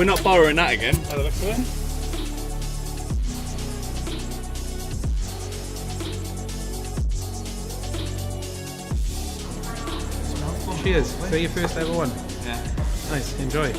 We're not borrowing that again, by the looks of it. Cheers. So your first ever one. Yeah. Nice. Enjoy.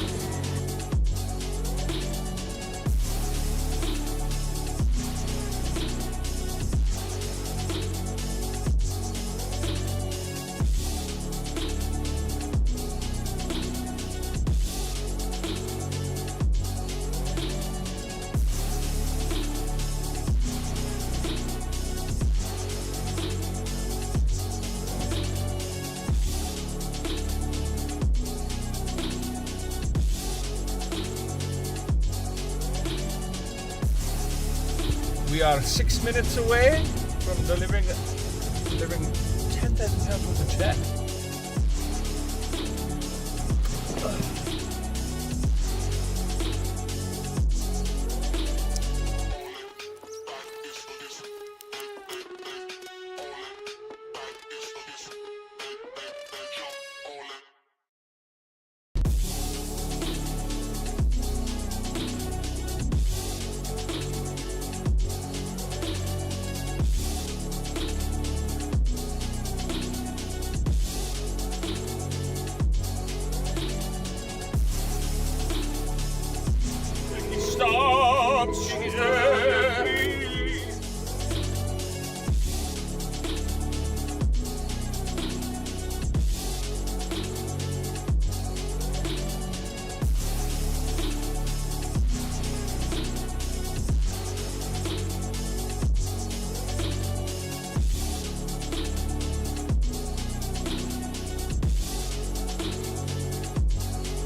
We are 6 minutes away from delivering £10,000 worth of check. Stops, yeah.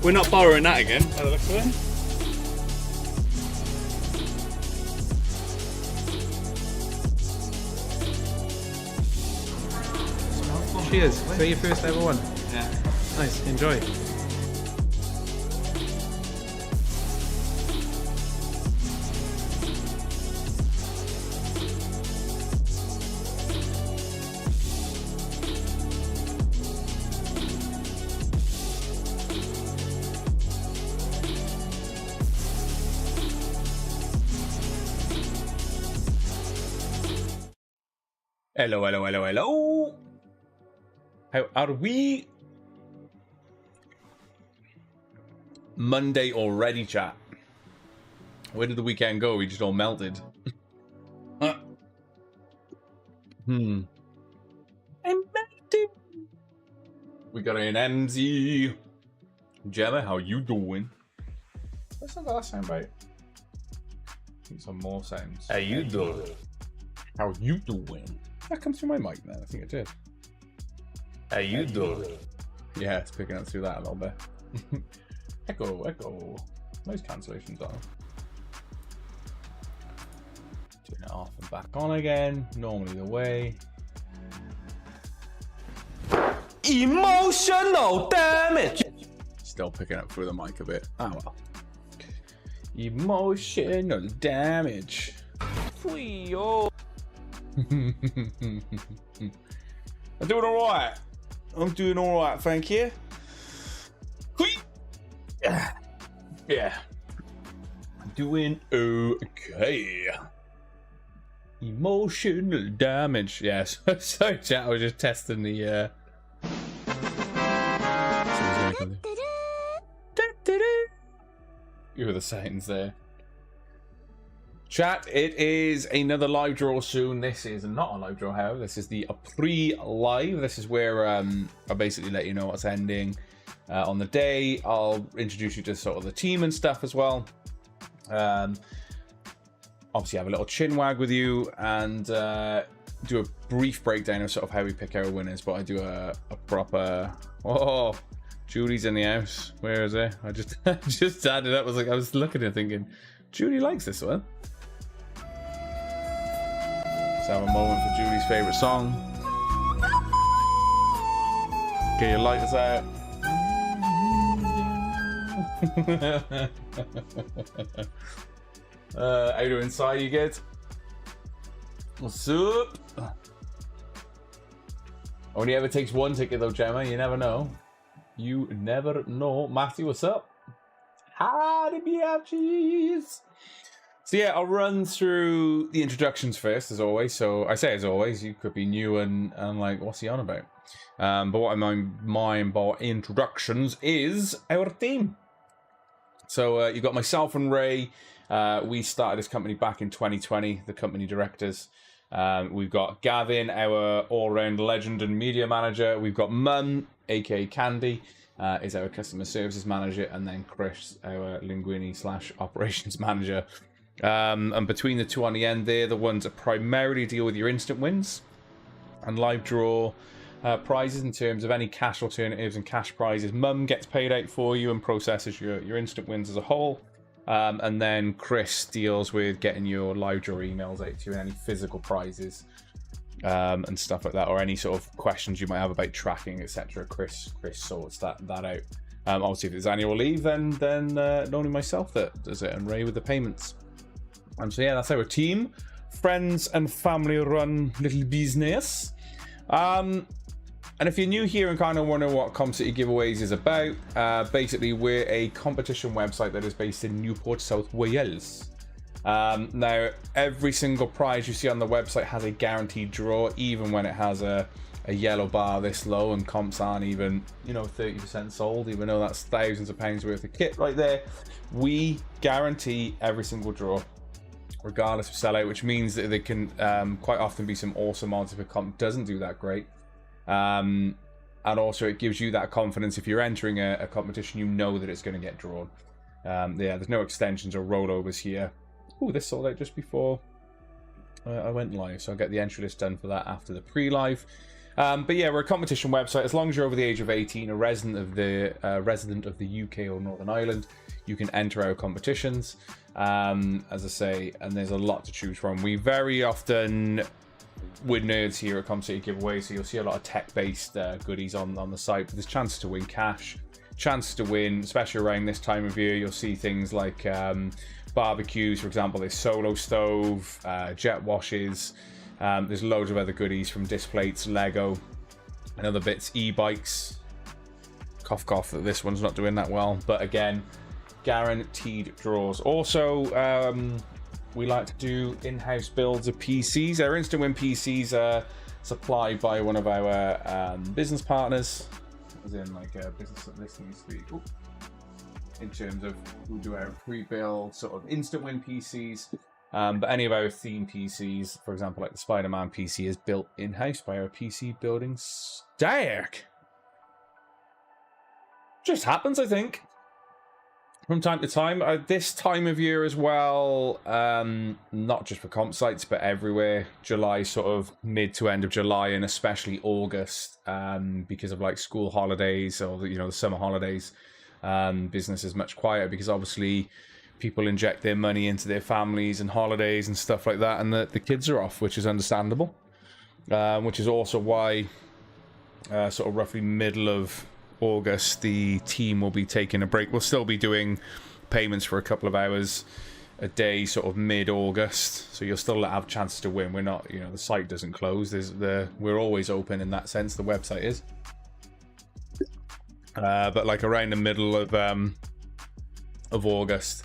We're not borrowing that again, by the looks of it. Cheers. So your first ever one. Yeah. Nice. Enjoy. Hello, hello, hello, hello. How are we? Monday already, chat. Where did the weekend go? We just all melted. I'm melting. We got an MZ. Gemma, how you doing? That's not the last soundbite. Need some more sounds. How you doing? How you doing? That comes through my mic now. I think it did. How you doing? Yeah, it's picking up through that a little bit. Echo, echo. Noise cancellation's on. Turn it off and back on again. Normally the way. Emotional damage. Still picking up through the mic a bit. Ah well. Emotional damage. Yo. I'm doing alright. I'm doing alright, thank you. Yeah. I'm doing okay. Emotional damage. Yes. Sorry, chat. I was just testing the. You hear the sounds there. Chat, it is another live draw soon. This is not a live draw, however. This is the pre-live. This is where I'll basically let you know what's ending on the day. I'll introduce you to sort of the team and stuff as well. Obviously have a little chin wag with you and do a brief breakdown of sort of how we pick our winners, but I do a proper... Oh, Julie's in the house. Where is it? I just just added up. I was looking at it thinking, Julie likes this one. Let's have a moment for Julie's favourite song. Get your lighters out. How you doing, Si? You good? What's up? Only ever takes one ticket though, Gemma. You never know. You never know. Matthew, what's up? Howdy, BFGs. So yeah, I'll run through the introductions first, as always. So I say as always, you could be new and like, what's he on about? But what I mind by introductions is our team. So you've got myself and Ray. We started this company back in 2020, the company directors. We've got Gavin, our all-round legend and media manager. We've got Mum, aka Candy, is our customer services manager. And then Chris, our Linguini/operations manager. And between the two on the end, they're the ones that primarily deal with your instant wins and live draw prizes in terms of any cash alternatives and cash prizes. Mum gets paid out for you and processes your instant wins as a whole. And then Chris deals with getting your live draw emails out to you and any physical prizes and stuff like that, or any sort of questions you might have about tracking, etc. Chris sorts that out. Obviously, if there's annual leave, then only myself that does it, and Ray with the payments. So yeah, that's our team. Friends and family run little business. And if you're new here and kind of wonder what ComCity Giveaways is about, basically we're a competition website that is based in Newport, South Wales. Now, every single prize you see on the website has a guaranteed draw, even when it has a yellow bar this low and comps aren't even, 30% sold, even though that's thousands of pounds worth of kit right there. We guarantee every single draw, regardless of sellout, which means that there can quite often be some awesome odds if a comp doesn't do that great. And also it gives you that confidence if you're entering a competition, you know that it's going to get drawn. Yeah, there's no extensions or rollovers here. Oh, this sold out just before I went live, so I'll get the entry list done for that after the pre-live. But yeah, we're a competition website. As long as you're over the age of 18, a resident of the UK or Northern Ireland, you can enter our competitions. As I say, and there's a lot to choose from. We very often, we're nerds here at ComCity Giveaway, so you'll see a lot of tech-based goodies on the site. But there's chances to win cash, chances to win, especially around this time of year. You'll see things like barbecues, for example. There's Solo Stove, jet washes. There's loads of other goodies from Displates, Lego, and other bits. E-bikes. Cough, cough that this one's not doing that well. But again, guaranteed draws. Also, we like to do in-house builds of PCs. Our instant win PCs are supplied by one of our business partners, as in like a business that this needs to be. In terms of, we'll do our pre-build sort of instant win PCs. But any of our theme PCs, for example, like the Spider-Man PC, is built in-house by our PC building stack. Just happens, I think, from time to time. This time of year as well, not just for comp sites, but everywhere. July, sort of mid to end of July, and especially August, because of like school holidays or the summer holidays. Business is much quieter because obviously people inject their money into their families and holidays and stuff like that, and the kids are off, which is understandable. Which is also why sort of roughly middle of August the team will be taking a break. We'll still be doing payments for a couple of hours a day, sort of mid-August, so you'll still have chances to win. We're not, the site doesn't close. We're always open in that sense. The website is. But like around the middle of August,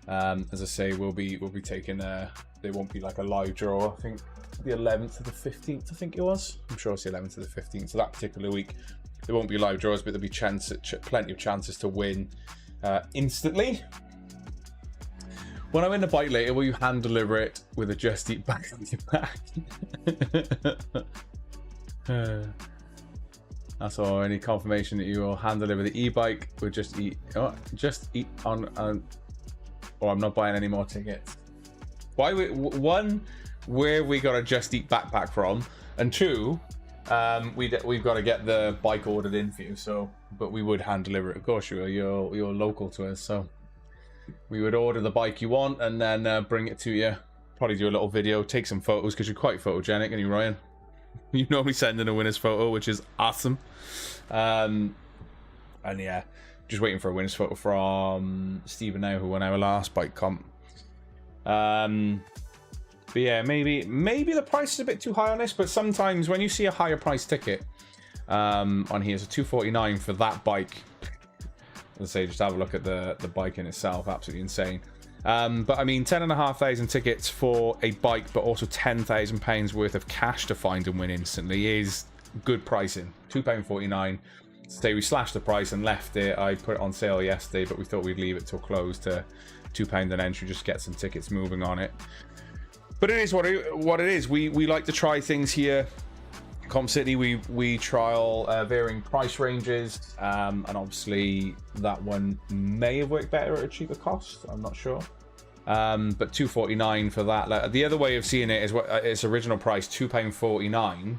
as I say, we'll be taking there won't be like a live draw. I think the 11th to the 15th, I think it was. I'm sure it's the 11th to the 15th. So that particular week, there won't be live draws, but there'll be plenty of chances to win instantly. When I win the bike later, will you hand deliver it with a Just Eat bag on your back? That's all. Any confirmation that you will hand deliver the e-bike with Just Eat on, or I'm not buying any more tickets. One, where we got a Just Eat backpack from, and two, we've got to get the bike ordered in for you. So, but we would hand deliver it. Of course, you're local to us, so we would order the bike you want and then bring it to you. Probably do a little video, take some photos because you're quite photogenic, and you, Ryan. You normally send in a winner's photo, which is awesome. And yeah, just waiting for a winner's photo from Stephen now, who won our last bike comp. But yeah, maybe the price is a bit too high on this, but sometimes when you see a higher price ticket on here, so $249 for that bike, As I say, just have a look at the bike in itself. Absolutely insane. But I mean, 10,500 tickets for a bike, but also £10,000 worth of cash to find and win instantly is good pricing. £2.49. Say we slashed the price and left it. I put it on sale yesterday, but we thought we'd leave it till close to £2 an entry, just get some tickets moving on it. But it is what it is. We like to try things here. Comp City, we trial varying price ranges, and obviously that one may have worked better at a cheaper cost. I'm not sure, but £2.49 for that. Like, the other way of seeing it is what its original price, £2.49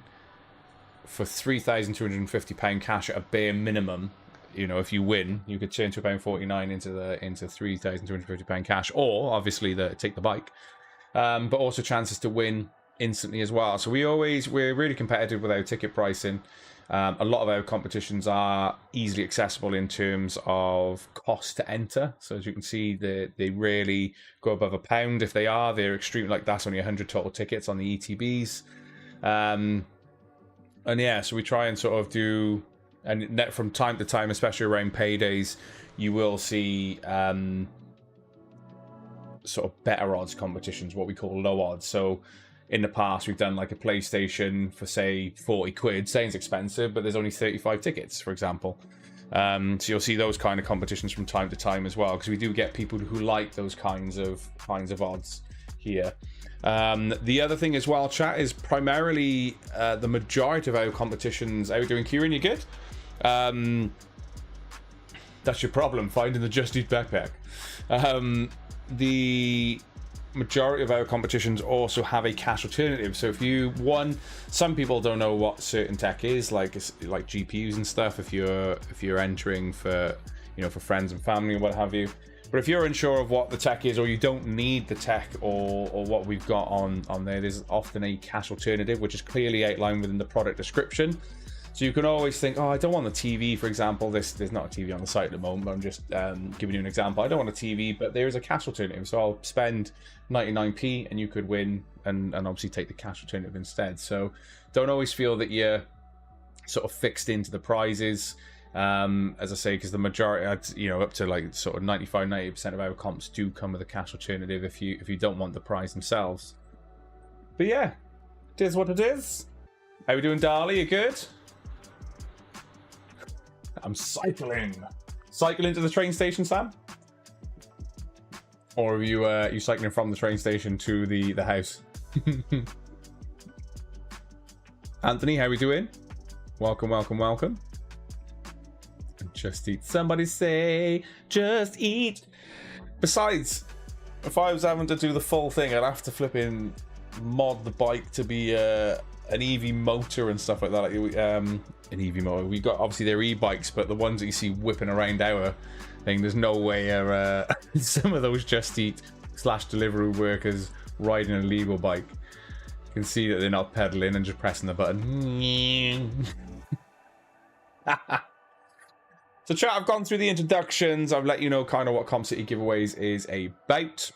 for £3,250 cash at a bare minimum. You know, if you win, you could turn £2.49 into £3,250 cash, or obviously take the bike, but also chances to win instantly as well. So we're really competitive with our ticket pricing. A lot of our competitions are easily accessible in terms of cost to enter. So as you can see, they rarely go above £1. If they are, they're extreme. Like that's only 100 total tickets on the ETBs. And yeah, so we try and sort of do, and from time to time, especially around paydays, you will see sort of better odds competitions, what we call low odds. So in the past, we've done like a PlayStation for, say, 40 quid. Sounds expensive, but there's only 35 tickets, for example. So you'll see those kind of competitions from time to time as well, because we do get people who like those kinds of odds here. The other thing as well, chat, is primarily the majority of our competitions. How are we doing, Kieran? You good? That's your problem, finding the Just Eat backpack. The majority of our competitions also have a cash alternative. So if you some people don't know what certain tech is, like GPUs and stuff, if you're entering for, you know, for friends and family and what have you. But if you're unsure of what the tech is, or you don't need the tech or what we've got on there, there's often a cash alternative, which is clearly outlined within the product description. So you can always think, oh, I don't want the TV, for example. There's not a TV on the site at the moment, but I'm just giving you an example. I don't want a TV, but there is a cash alternative. So I'll spend 99p and you could win and obviously take the cash alternative instead. So don't always feel that you're sort of fixed into the prizes. As I say, because the majority, you know, up to like sort of 95-90% of our comps do come with a cash alternative if you don't want the prize themselves. But yeah, it is what it is. How we doing, Darley? You good? I'm cycling to the train station, Sam? Or are you cycling from the train station to the house? Anthony, how we doing? Welcome. Just eat. Somebody say, just eat. Besides, if I was having to do the full thing, I'd have to flipping mod the bike to be an EV motor and stuff like that. Like, an EV motor. We got, obviously they're e-bikes, but the ones that you see whipping around our thing, there's no way some of those Just Eat / Deliveroo workers riding a legal bike. You can see that they're not pedaling and just pressing the button. So chat, I've gone through the introductions. I've let you know kind of what Comp City Giveaways is about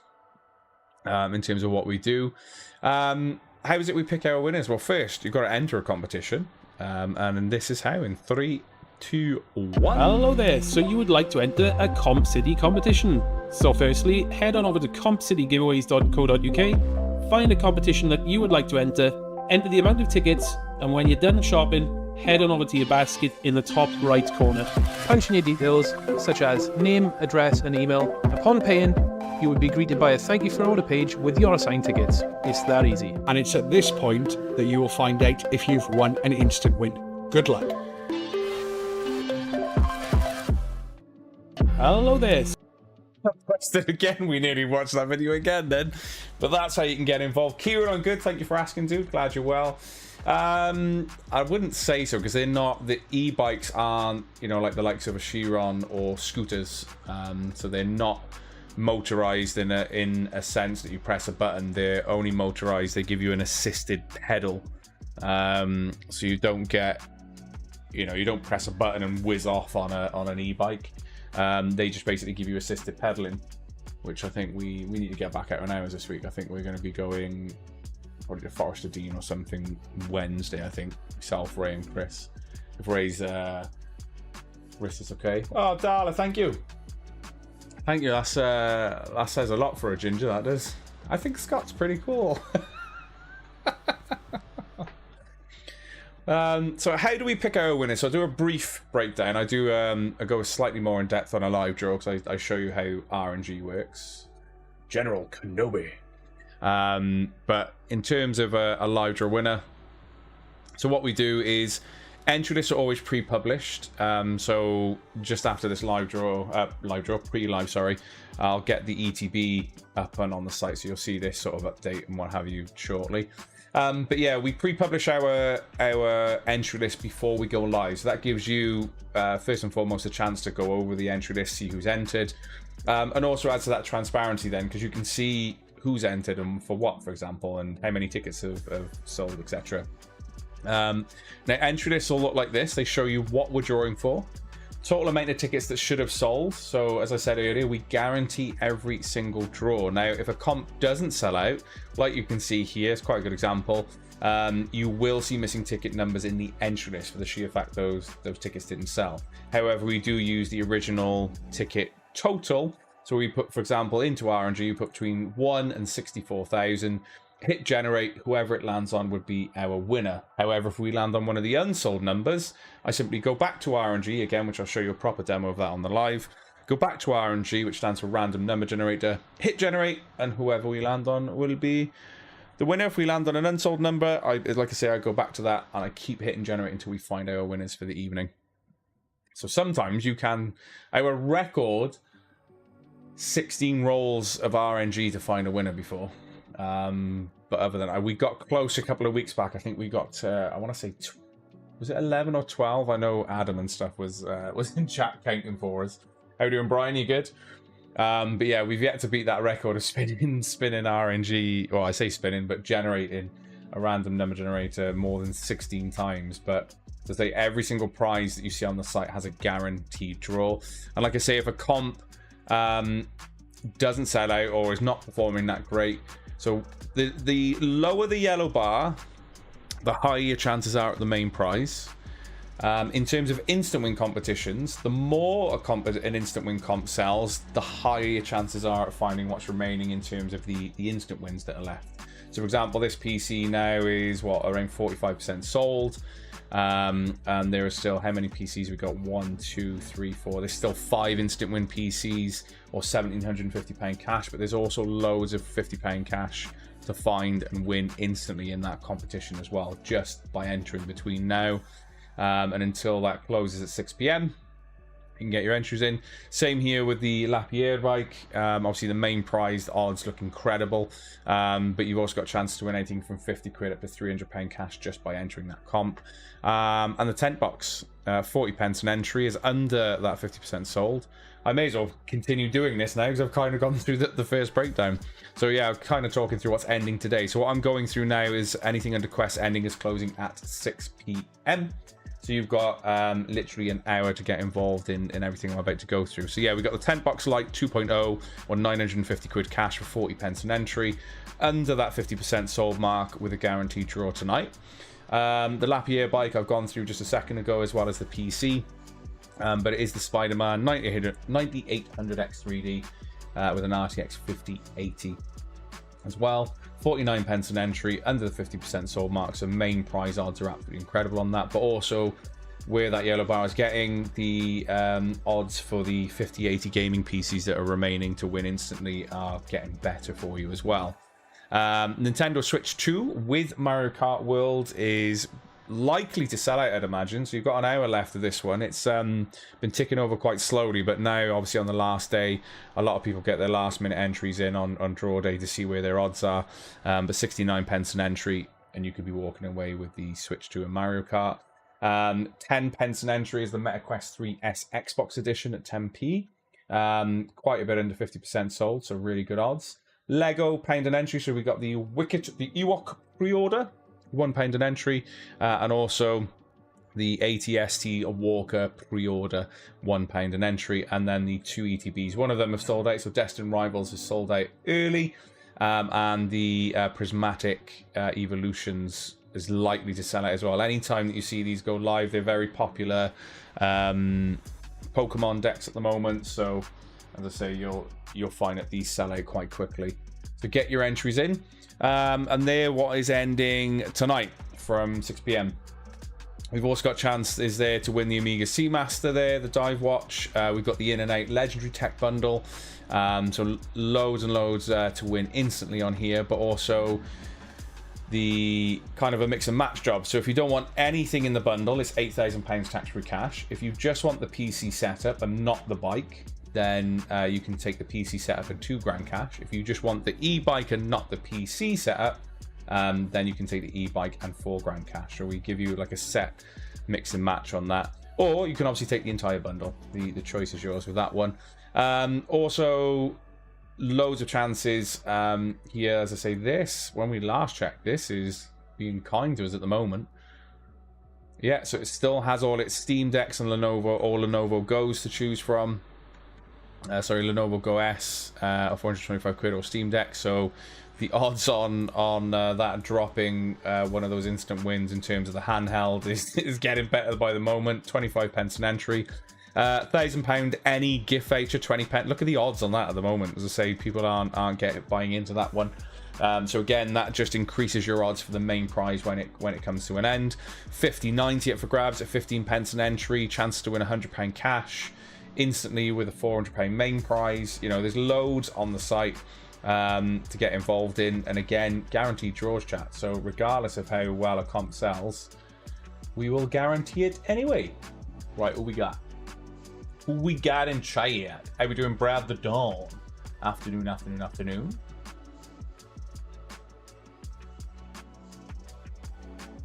in terms of what we do. How is it we pick our winners? Well, first, you've got to enter a competition. And this is how, in 3, 2, 1. Hello there. So you would like to enter a Comp City competition. So firstly, head on over to compcitygiveaways.co.uk, find a competition that you would like to enter the amount of tickets, and when you're done shopping, head on over to your basket in the top right corner. Punch in your details, such as name, address, and email. Upon paying, you would be greeted by a thank you for order page with your assigned tickets. It's that easy. And it's at this point that you will find out if you've won an instant win. Good luck. Hello there. Pressed it again. We nearly watched that video again then. But that's how you can get involved. Kieran, I'm good. Thank you for asking, dude. Glad you're well. I wouldn't say so, because they're not, the e-bikes aren't, you know, like the likes of a Chiron or scooters. So they're not motorized in a sense that you press a button. They're only motorized. They give you an assisted pedal. So you don't get, you know, you don't press a button and whiz off on an e-bike. They just basically give you assisted pedaling, which I think we need to get back out on ours this week. I think we're going to be going probably to Forest of Dean or something Wednesday, I think. Myself, Ray and Chris. If Ray's Wrist is okay. Oh, Darla, thank you. Thank you. That says a lot for a ginger, that does. I think Scott's pretty cool. So how do we pick our winners? So I do a brief breakdown. I go slightly more in depth on a live draw because I show you how RNG works. General Kenobi. But in terms of a live draw winner, so what we do is entry lists are always pre-published. So just after this pre-live, sorry, I'll get the ETB up and on the site, so you'll see this sort of update and what have you shortly. But yeah, we pre-publish our entry list before we go live, so that gives you first and foremost a chance to go over the entry list, see who's entered, and also adds to that transparency then, because you can see who's entered and for what, for example, and how many tickets have sold, etc. Now entry lists will look like this. They show you what we're drawing for, total amount of tickets that should have sold. So as I said earlier, we guarantee every single draw. Now if a comp doesn't sell out, like you can see here, it's quite a good example, you will see missing ticket numbers in the entry list for the sheer fact those tickets didn't sell. However, we do use the original ticket total. So we put, for example, into RNG, you put between 1 and 64,000. Hit generate, whoever it lands on would be our winner. However, if we land on one of the unsold numbers, I simply go back to RNG again, which I'll show you a proper demo of that on the live. Go back to RNG, which stands for random number generator, hit generate, and whoever we land on will be the winner. If we land on an unsold number, like I say, I go back to that and I keep hitting generate until we find our winners for the evening. So sometimes you can, our record 16 rolls of RNG to find a winner before. But other than that, we got close a couple of weeks back. I think we got, I want to say, was it 11 or 12? I know Adam and stuff was in chat counting for us. How you doing, Brian? You good? But yeah, we've yet to beat that record of spinning RNG. Well, I say spinning, but generating a random number generator more than 16 times. But to say every single prize that you see on the site has a guaranteed draw. And like I say, if a comp doesn't sell out or is not performing that great, so the lower the yellow bar, the higher your chances are at the main prize. In terms of instant win competitions, the more an instant win comp sells, the higher your chances are at finding what's remaining in terms of the instant wins that are left. So for example, this PC now is around 45% sold. And there are still, how many PCs we got? 1, 2, 3, 4. There's still 5 instant win PCs or £1,750 cash, but there's also loads of £50 cash to find and win instantly in that competition as well, just by entering between now and until that closes at 6 PM. You can get your entries in. Same here with the Lapierre bike. Obviously the main prize, the odds look incredible, but you've also got a chance to win anything from 50 quid up to £300 cash just by entering that comp. And the tent box, 40 pence an entry, is under that 50% sold. I may as well continue doing this now because I've kind of gone through the first breakdown. So yeah, I'm kind of talking through what's ending today. So what I'm going through now is anything under quest ending is closing at 6 PM. So you've got literally an hour to get involved in everything I'm about to go through. So yeah, we've got the Tent Box Lite 2.0 or 950 quid cash for 40 pence an entry, under that 50% sold mark with a guaranteed draw tonight. The Lapierre bike I've gone through just a second ago, as well as the PC. But it is the Spider-Man 9800X3D with an RTX 5080 as well. 49 pence an entry, under the 50% sold mark, so main prize odds are absolutely incredible on that. But also, where that yellow bar is getting, the odds for the 5080 gaming PCs that are remaining to win instantly are getting better for you as well. Nintendo Switch 2 with Mario Kart World is likely to sell out, I'd imagine. So you've got an hour left of this one. It's been ticking over quite slowly, but now obviously on the last day a lot of people get their last minute entries in on draw day to see where their odds are. But 69 pence an entry and you could be walking away with the Switch 2 and Mario Kart. 10 pence an entry is the MetaQuest 3S Xbox edition at 10p. Quite a bit under 50% sold, so really good odds. Lego pound an entry, so we got the Ewok pre-order, £1 an entry, and also the ATST Walker pre-order, £1 an entry, and then the 2 ETBs. One of them have sold out, so Destined Rivals has sold out early, and the Prismatic Evolutions is likely to sell out as well. Anytime that you see these go live, they're very popular Pokemon decks at the moment, so as I say, you'll find that these sell out quite quickly. So get your entries in, and they're what is ending tonight from 6 p.m. We've also got chances there to win the Amiga Seamaster there, the Dive Watch. We've got the In and Out Legendary Tech Bundle. So loads and loads to win instantly on here, but also the kind of a mix and match job. So if you don't want anything in the bundle, it's £8,000 tax-free cash. If you just want the PC setup and not the bike, then you can take the PC setup and £2,000 cash. If you just want the e-bike and not the PC setup, then you can take the e-bike and £4,000 cash. So we give you like a set mix and match on that, or you can obviously take the entire bundle. The choice is yours with that one. Also, loads of chances here. As I say, this, when we last checked, this is being kind to us at the moment. Yeah, so it still has all its Steam Decks and Lenovo, all Lenovo Go's to choose from. Lenovo Go S of 425 quid or Steam Deck. So the odds on that dropping one of those instant wins in terms of the handheld is getting better by the moment. 25 pence an entry. £1,000 any gift voucher, 20 pence. Look at the odds on that at the moment. As I say, people aren't buying into that one. So again, that just increases your odds for the main prize when it comes to an end. 50.90 up for grabs at 15 pence an entry. Chance to win £100 cash instantly with a £400 main prize. You know, there's loads on the site to get involved in, and again, guaranteed draws, chat. So regardless of how well a comp sells, we will guarantee it anyway. Right, who we got? Who we got in chat? How we doing, Brad the Dawn? Afternoon.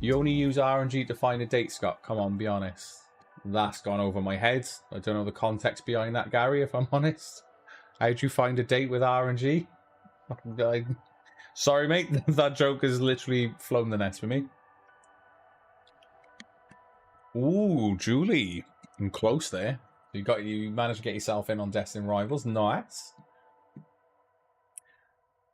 You only use RNG to find a date, Scott. Come on, be honest. That's gone over my head. I don't know the context behind that, Gary, if I'm honest. How'd you find a date with RNG? Sorry, mate. That joke has literally flown the nest for me. Ooh, Julie. I'm close there. You managed to get yourself in on Destiny Rivals. Nice.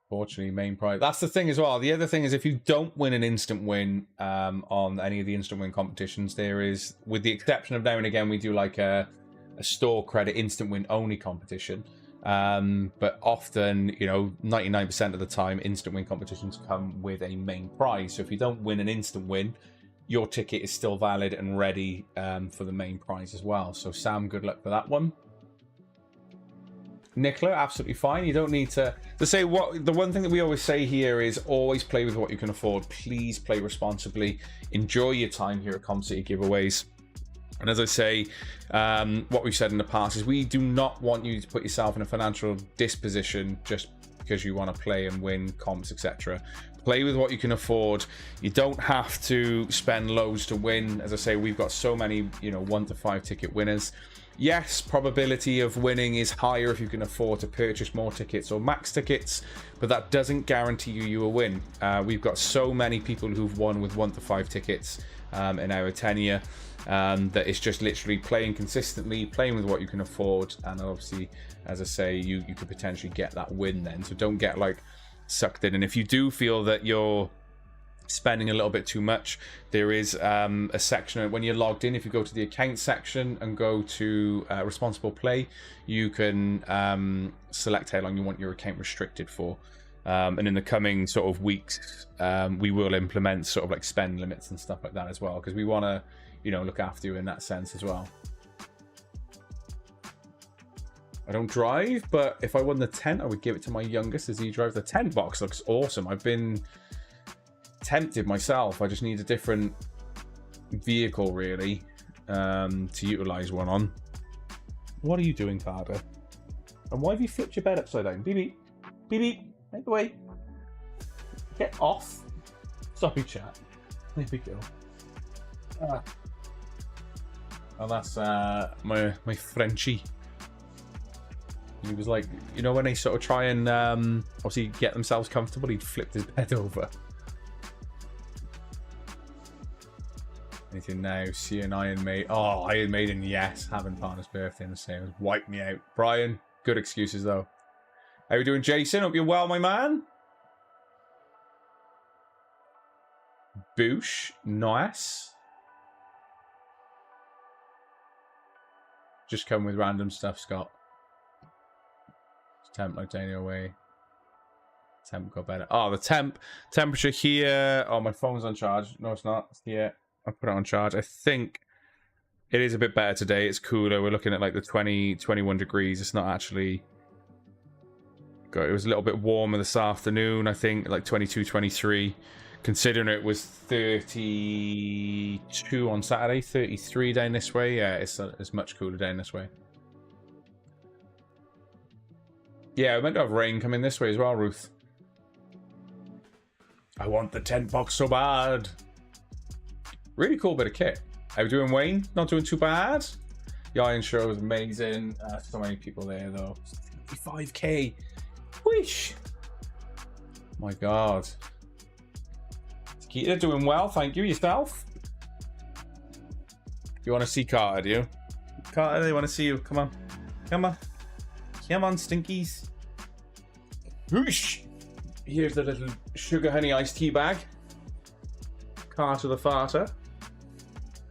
Fortunately, main prize. That's the thing as well. The other thing is, if you don't win an instant win on any of the instant win competitions, there is, with the exception of now and again, we do like a store credit instant win only competition. But often, 99% of the time, instant win competitions come with a main prize. So if you don't win an instant win, your ticket is still valid and ready for the main prize as well. So Sam, good luck for that one. Nicola, absolutely fine. You don't need to say what. The one thing that we always say here is always play with what you can afford. Please play responsibly. Enjoy your time here at Com City Giveaways. And as I say, what we've said in the past is we do not want you to put yourself in a financial disposition just because you want to play and win comps, etc. Play with what you can afford. You don't have to spend loads to win. As I say, we've got so many, 1 to 5 ticket winners. Yes, probability of winning is higher if you can afford to purchase more tickets or max tickets, but that doesn't guarantee you a win. We've got so many people who've won with 1 to 5 tickets in our tenure that it's just literally playing consistently, playing with what you can afford, and obviously, as I say, you could potentially get that win then. So don't get like sucked in. And if you do feel that you're spending a little bit too much, there is a section when you're logged in. If you go to the account section and go to responsible play, you can select how long you want your account restricted for, and in the coming sort of weeks we will implement sort of like spend limits and stuff like that as well, because we want to look after you in that sense as well. I don't drive, but if I won the tent, I would give it to my youngest as he drives. The tent box looks awesome. I've been tempted myself. I just need a different vehicle really to utilize one on. What are you doing, Carter? And why have you flipped your bed upside down? Beep beep. Beep beep. Make the way. Get off. Sorry, chat. There we go. Oh, that's my Frenchie. He was like, when they sort of try and obviously get themselves comfortable, he'd flipped his bed over. Anything now? See an Iron Maiden. Oh, Iron Maiden, yes. Having partner's birthday in the same. Wipe me out. Brian, good excuses though. How are we doing, Jason? Hope you're well, my man. Boosh, nice. just come with random stuff, Scott. Temp like Daniel away. Temp got better. Oh, the temperature here. Oh, my phone's on charge. No, it's not. It's here. I put it on charge. I think it is a bit better today. It's cooler. We're looking at like the 21 degrees. It's not actually... It was a little bit warmer this afternoon, I think, like 22, 23. Considering it was 32 on Saturday, 33 down this way. Yeah, it's much cooler down this way. Yeah, we're meant to have rain coming this way as well, Ruth. I want the tent box so bad. Really cool bit of kit. How we doing, Wayne? Not doing too bad. The Iron Show was amazing. So many people there, though. 55k. Whoosh. My God. Keita doing well, thank you. Yourself? You want to see Carter, do you? Carter, they want to see you. Come on. Come on. Come on, stinkies. Whoosh. Here's the little sugar honey iced tea bag. Carter the farter.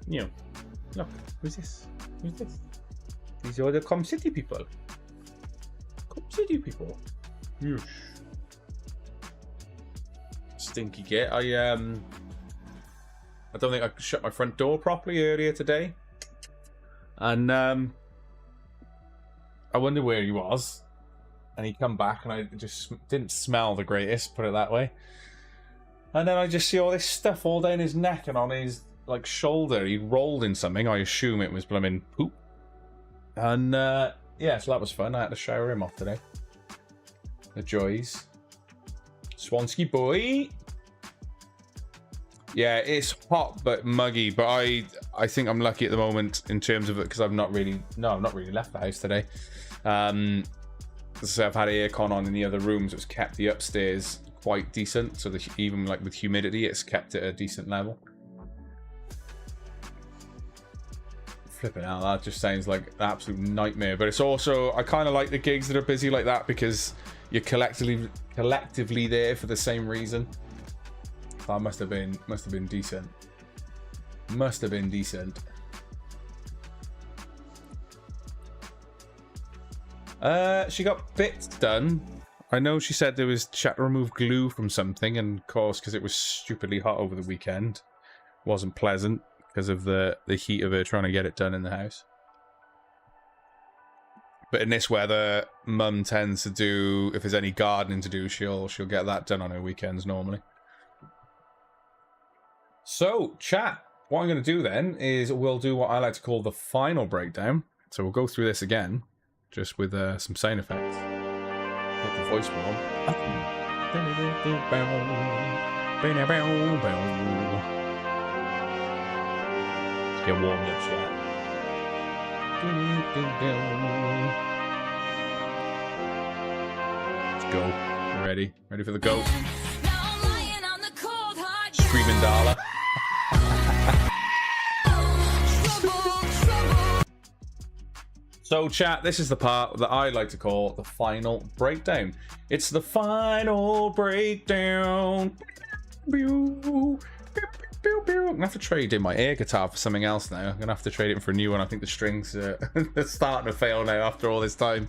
You. Look, who's this? Who's this? These are the Com City people. Com City people. Whoosh. Stinky git. I don't think I could shut my front door properly earlier today. And I wonder where he was. And he come back and I just didn't smell the greatest, put it that way. And then I just see all this stuff all down his neck and on his like shoulder. He rolled in something. I assume it was blooming poop. And yeah, so that was fun. I had to shower him off today. The joys. Swansky boy. Yeah, it's hot but muggy, but I think I'm lucky at the moment in terms of it because I've not really left the house today. So I've had aircon on in the other rooms, it's kept the upstairs quite decent. So even like with humidity, it's kept it at a decent level. Flipping out, that just sounds like an absolute nightmare. But it's also, I kind of like the gigs that are busy like that because you're collectively there for the same reason. That must have been decent. Must have been decent. She got bits done. I know she said there was she had to remove glue from something, and of course, because it was stupidly hot over the weekend, wasn't pleasant because of the heat of her trying to get it done in the house. But in this weather, Mum tends to do, if there's any gardening to do, she'll get that done on her weekends normally. So, chat, what I'm going to do then is we'll do what I like to call the final breakdown. So we'll go through this again, just with some sound effects. Get the voice warm. Let's get warmed up, chat. Let's go. You ready? Ready for the go? Screaming Darla. So chat, this is the part that I like to call the final breakdown. It's the final breakdown. I'm gonna have to trade in my air guitar for something else now. I'm gonna have to trade it for a new one. I think the strings are starting to fail now after all this time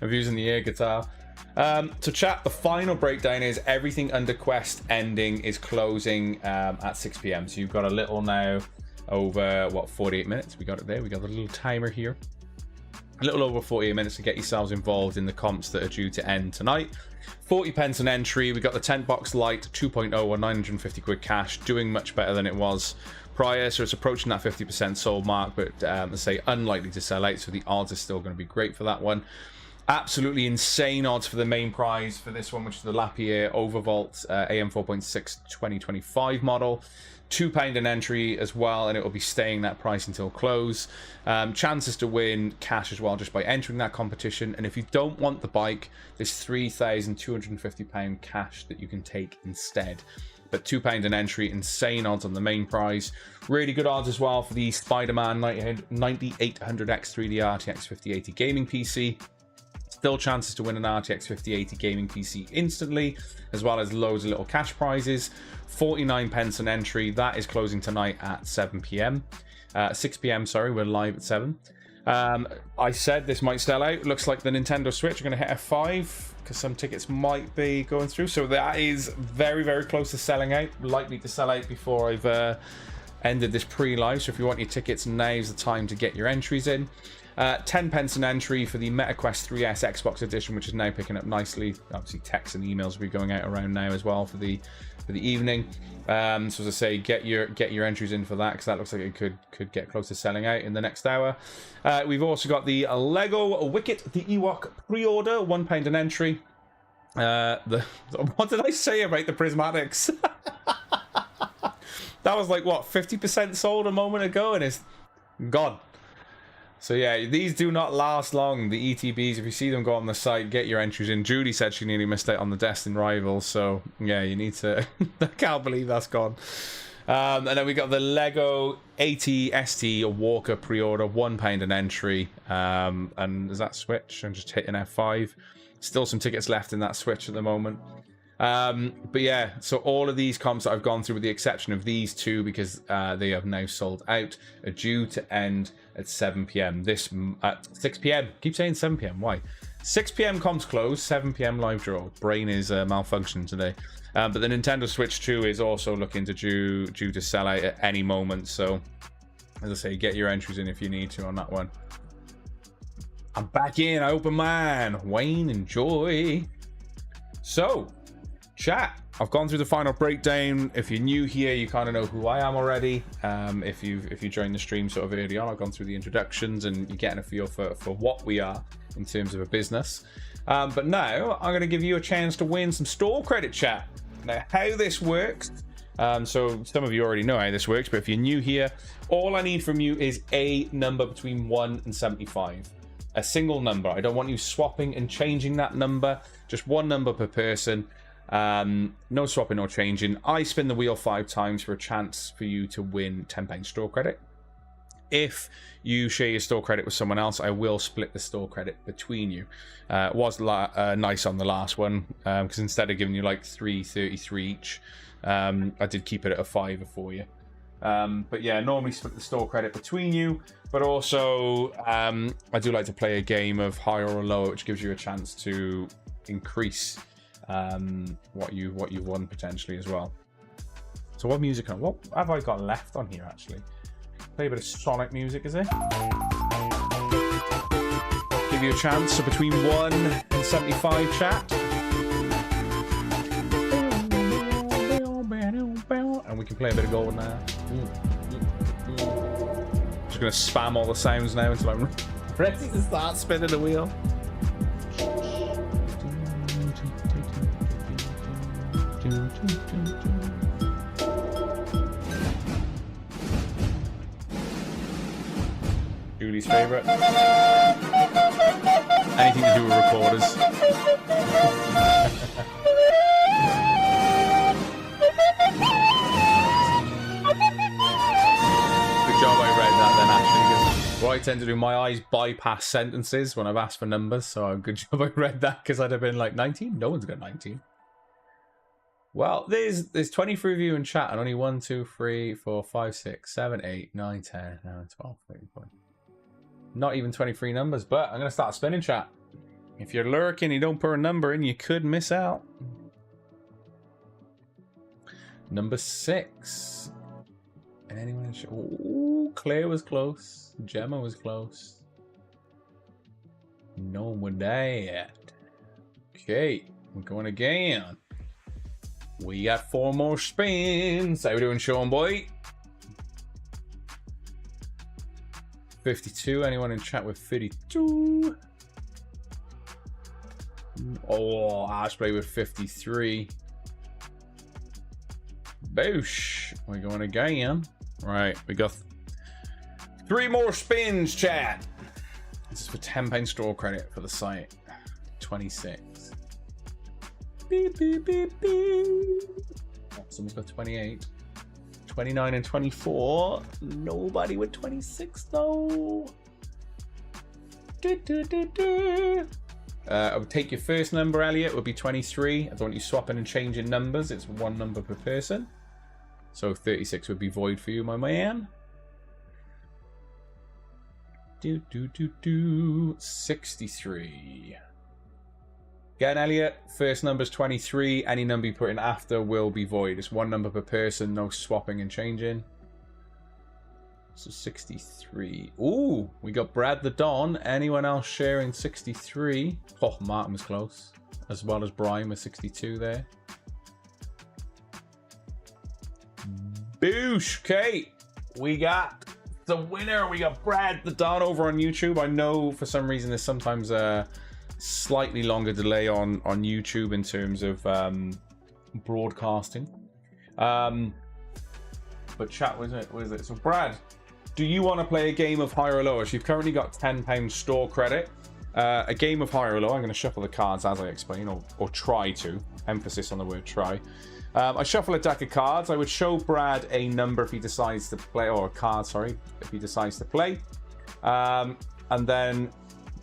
of using the air guitar. So chat, the final breakdown is everything under Quest ending is closing at 6 p.m. So you've got a little now over, what, 48 minutes? We got it there. We got a little timer here. A little over 48 minutes to get yourselves involved in the comps that are due to end tonight. 40 pence an entry. We got the Tent Box Lite 2.0 or 950 quid cash, doing much better than it was prior. So it's approaching that 50% sold mark, but let's say unlikely to sell out. So the odds are still going to be great for that one. Absolutely insane odds for the main prize for this one, which is the Lapierre Overvolt AM 4.6 2025 model. £2 an entry as well, and it will be staying that price until close. Chances to win cash as well just by entering that competition. And if you don't want the bike, there's £3,250 cash that you can take instead. But £2 an entry, insane odds on the main prize. Really good odds as well for the Spider-Man 9800X3D RTX 5080 gaming PC. Still chances to win an RTX 5080 gaming PC instantly, as well as loads of little cash prizes. 49 pence an entry. That is closing tonight at 7 p.m. 6 p.m. Sorry, we're live at 7. I said this might sell out. Looks like the Nintendo Switch are going to hit F5 because some tickets might be going through. So that is very, very close to selling out. Likely to sell out before I've ended this pre-live. So if you want your tickets, now's the time to get your entries in. 10 pence an entry for the MetaQuest 3S Xbox edition, which is now picking up nicely. Obviously, texts and emails will be going out around now as well for the evening. So as I say, get your entries in for that, because that looks like it could get close to selling out in the next hour. We've also got the Lego Wicket the Ewok pre-order, £1 an entry. What did I say about the prismatics? That was like what, 50% sold a moment ago, and it's gone. So yeah, these do not last long, the ETBs. If you see them go on the site, get your entries in. Judy said she nearly missed out on the Destin Rivals, so yeah, you need to... I can't believe that's gone. And then we got the Lego AT-ST Walker pre-order, £1 an entry. And does that switch? I'm just hitting F5. Still some tickets left in that Switch at the moment. But yeah, so all of these comps that I've gone through, with the exception of these two, because they have now sold out, are due to end at 7 p.m. This at 6 p.m. Keep saying 7 p.m. Why? 6 p.m. comps close, 7 p.m. live draw. Brain is malfunctioning today. But the Nintendo Switch 2 is also looking to due to sell out at any moment. So, as I say, get your entries in if you need to on that one. I'm back in. Open man. Wayne, enjoy. So, chat, I've gone through the final breakdown. If you're new here, you kind of know who I am already. If you joined the stream sort of early on, I've gone through the introductions and you're getting a feel for what we are in terms of a business. But now I'm going to give you a chance to win some store credit, chat. Now, how this works, so some of you already know how this works, but if you're new here, all I need from you is a number between 1 and 75. A single number. I don't want you swapping and changing that number. Just one number per person. No swapping or changing. I spin the wheel 5 times for a chance for you to win £10 store credit. If you share your store credit with someone else, I will split the store credit between you. It was nice on the last one, because instead of giving you like 3.33 each, I did keep it at a £5 for you. But yeah, normally split the store credit between you, but also I do like to play a game of higher or lower, which gives you a chance to increase what you've won potentially as well. So what music what have I got left on here actually? Play a bit of Sonic music, is it? Give you a chance. So between 1 and 75, chat. And we can play a bit of Golden now. Just gonna spam all the sounds now until I'm ready to start spinning the wheel. Julie's favorite. Anything to do with recorders. Good job I read that then, actually. What I tend to do, my eyes bypass sentences when I've asked for numbers, so good job I read that, because I'd have been like, 19? No one's got 19. Well, there's 23 of you in chat, and only 1, 2, 3, 4, 5, 6, 7, 8, 9, 10, 11, 12, 13, 14. Not even 23 numbers, but I'm going to start spinning, chat. If you're lurking, you don't put a number in, you could miss out. Number 6. And anyone? Ooh, Claire was close. Gemma was close. No one would die yet. Okay, we're going again. We got 4 more spins. How we doing, Sean boy? 52. Anyone in chat with 52? Oh, Ashplay with 53. Boosh. We're going again. Right, we got 3 more spins, chat. This is for £10 store credit for the site. 26. Beep, beep, beep, beep. Oh, someone's got 28. 29 and 24. Nobody with 26 though. I would take your first number, Elliot. Would be 23. I don't want you swapping and changing numbers. It's 1 number per person. So 36 would be void for you, my man. 63. Again, Elliot, first number's 23. Any number you put in after will be void. It's one number per person, no swapping and changing. So 63. Ooh, we got Brad the Don. Anyone else sharing 63? Oh, Martin was close. As well as Brian with 62 there. Boosh. Okay, we got the winner. We got Brad the Don over on YouTube. I know for some reason there's sometimes a slightly longer delay on YouTube in terms of broadcasting. But chat, what is it? So Brad, do you want to play a game of higher or lower? So you've currently got £10 store credit. A game of higher or lower. I'm going to shuffle the cards as I explain, or try to. Emphasis on the word try. I shuffle a deck of cards. I would show Brad a number if he decides to play, or a card, sorry, if he decides to play. And then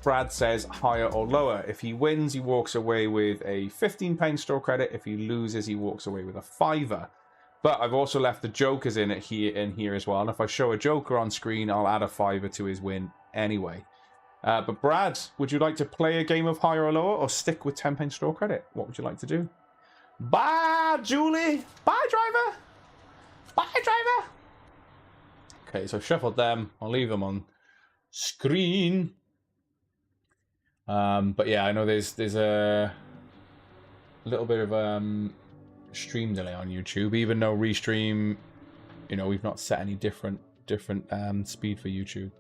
Brad says higher or lower. If he wins, he walks away with a £15 store credit. If he loses, he walks away with a £5. But I've also left the jokers in here as well. And if I show a joker on screen, I'll add a £5 to his win anyway. But Brad, would you like to play a game of higher or lower, or stick with £10 store credit? What would you like to do? Bye, Julie. Bye, driver. Bye, driver. Okay, so I've shuffled them. I'll leave them on screen. But yeah, I know there's a little bit of stream delay on YouTube, even though Restream, you know, we've not set any different speed for YouTube.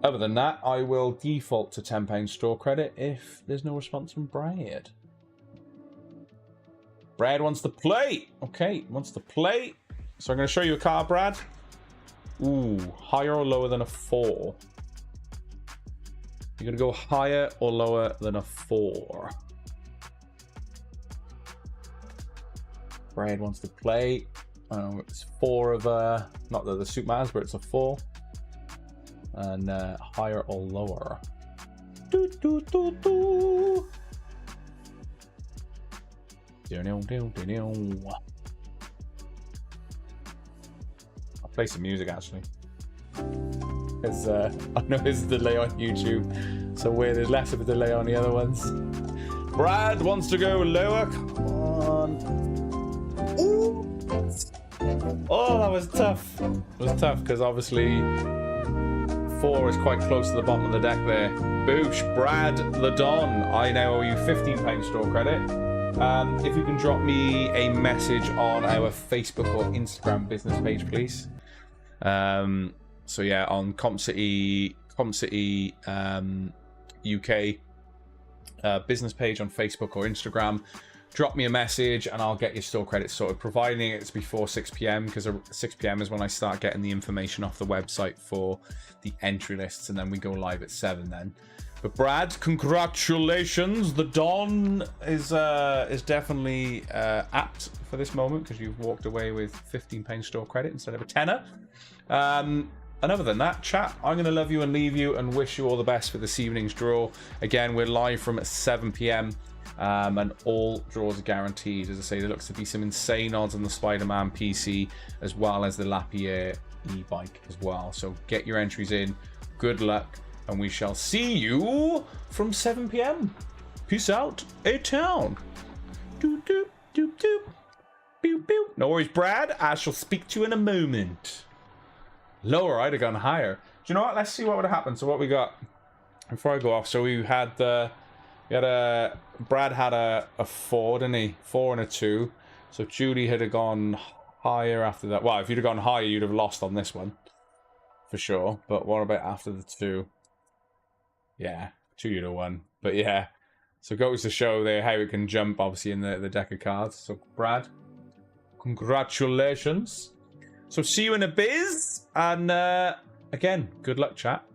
Other than that, I will default to £10 store credit if there's no response from Brad. Brad wants to play. Okay, wants to play. So I'm going to show you a card, Brad. Ooh, higher or lower than a 4? You're going to go higher or lower than a 4? Brad wants to play. It's 4 of not that the suit matters, but it's a 4. And higher or lower. Do, do, do, do. I'll play some music actually, because I know there's a delay on YouTube, so where there's less of a delay on the other ones. Brad wants to go lower. Come on. Ooh. Oh, that was tough. It was tough because obviously 4 is quite close to the bottom of the deck there. Boosh, Brad the Don. I now owe you £15 store credit. If you can drop me a message on our Facebook or Instagram business page, please. So yeah, on CompCity UK business page on Facebook or Instagram. Drop me a message and I'll get your store credit sorted, providing it's before 6 p.m. because 6 p.m. is when I start getting the information off the website for the entry lists, and then we go live at 7 then. But Brad, congratulations. The Don is definitely apt for this moment because you've walked away with £15 store credit instead of a tenner. And other than that, chat, I'm going to love you and leave you and wish you all the best for this evening's draw. Again, we're live from 7 p.m. And all draws are guaranteed. As I say, there looks to be some insane odds on the Spider-Man PC as well as the Lapierre e-bike as well. So get your entries in. Good luck. And we shall see you from 7 p.m. Peace out, A-Town. Doop, doop, doop, doop. Boop, boop. No worries, Brad. I shall speak to you in a moment. Lower, I'd have gone higher. Do you know what? Let's see what would have happened. So what we got before I go off. So we had Brad had a 4, didn't he? 4 and a 2. So Judy had gone higher after that. Well, if you'd have gone higher, you'd have lost on this one. For sure. But what about after the 2? Yeah, 2 you'd have won. But yeah, so it goes to show there how it can jump, obviously, in the deck of cards. So, Brad, congratulations. So, see you in a biz. And, again, good luck, chat.